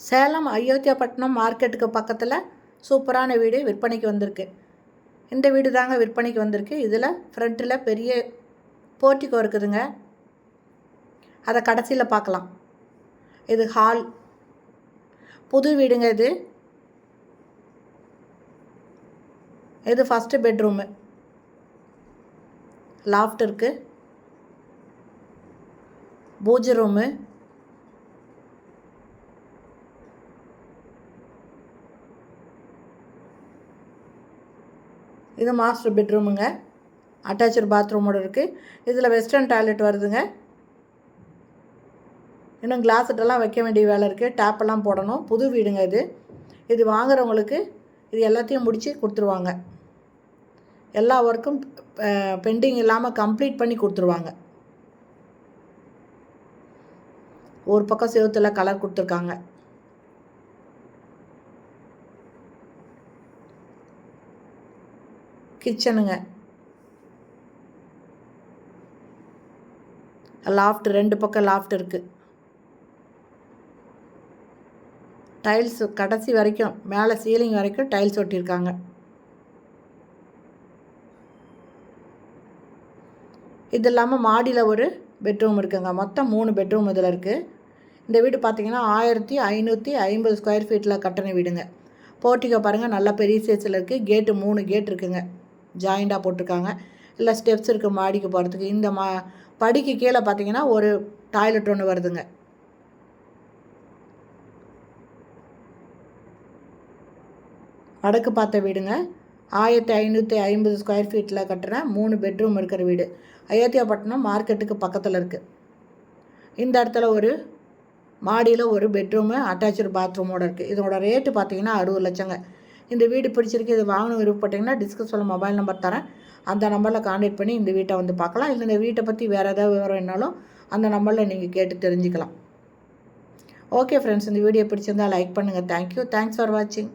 சேலம் அயோத்தியாப்பட்டினம் மார்க்கெட்டுக்கு பக்கத்தில் சூப்பரான வீடு விற்பனைக்கு வந்திருக்கு. இந்த வீடு தாங்க விற்பனைக்கு வந்திருக்கு. இதில் ஃப்ரண்ட்டில் பெரிய போர்ட்டிகோ இருக்குதுங்க. அதை கடைசியில் பார்க்கலாம். இது ஹால், புது வீடுங்க. இது ஃபஸ்ட்டு பெட்ரூமு. லாஃப்ட் இருக்குது, பூஜை ரூமு, இது மாஸ்டர் பெட்ரூமுங்க. அட்டாச்சு பாத்ரூமோடு இருக்குது. இதில் வெஸ்டர்ன் டாய்லெட் வருதுங்க. இன்னும் கிளாஸ்ட்டெல்லாம் வைக்க வேண்டிய வேலை இருக்குது. டேப்பெல்லாம் போடணும். புது வீடுங்க இது. இது வாங்குறவங்களுக்கு இது எல்லாத்தையும் முடித்து கொடுத்துருவாங்க. எல்லா ஒர்க்கும் பெண்டிங் இல்லாமல் கம்ப்ளீட் பண்ணி கொடுத்துருவாங்க. ஒரு பக்கம் செவுத்துல கலர் கொடுத்துருக்காங்க. கிச்சனுங்க. லாஃப்ட், 2 பக்கம் லாஃப்ட் இருக்குது. டைல்ஸ் கடைசி வரைக்கும், மேலே சீலிங் வரைக்கும் டைல்ஸ் ஒட்டியிருக்காங்க. இது இல்லாமல் மாடியில் ஒரு பெட்ரூம் இருக்குங்க. மொத்தம் 3 பெட்ரூம் இதில் இருக்குது. இந்த வீடு பார்த்திங்கன்னா 1550 ஸ்கொயர் ஃபீட்டில் கட்டின வீடுங்க. போர்ட்டிகோ பாருங்கள், நல்லா பெரிய சைஸில் இருக்குது. கேட்டு 3 கேட் இருக்குங்க. ஜாயிண்டாக போட்டிருக்காங்க. இல்லை ஸ்டெப்ஸ் இருக்குது மாடிக்கு போகிறதுக்கு. இந்த படிக்கு கீழே பார்த்திங்கன்னா ஒரு டாய்லெட் ஒன்று வருதுங்க. வடக்கு பார்த்த வீடுங்க. 1550 ஸ்கொயர் ஃபீட்டில் கட்டுற 3 பெட்ரூம் இருக்கிற வீடு. அயோத்தியாப்பட்டினம் மார்க்கெட்டுக்கு பக்கத்தில் இருக்குது. இந்த இடத்துல ஒரு மாடியில் ஒரு பெட்ரூமு அட்டாச்சு பாத்ரூமோடு இருக்குது. இதோட ரேட்டு பார்த்திங்கன்னா 60 லட்சங்க. இந்த வீடு பிடிச்சிருக்கு. இது வாங்கணும் விருப்பப்பட்டிங்கன்னா டிஸ்கிரிப்ஷனில் மொபைல் நம்பர் தரேன். அந்த நம்பரில் கான்டாக்ட் பண்ணி இந்த வீட்டை வந்து பார்க்கலாம். இல்லை இந்த வீட்டை பற்றி வேறு ஏதாவது விவரம் என்னாலும் அந்த நம்பரில் நீங்கள் கேட்டு தெரிஞ்சுக்கலாம். ஓகே ஃப்ரெண்ட்ஸ், இந்த வீடியோ பிடிச்சிருந்தால் லைக் பண்ணுங்கள். தேங்க்யூ. தேங்க்ஸ் ஃபார் வாட்சிங்.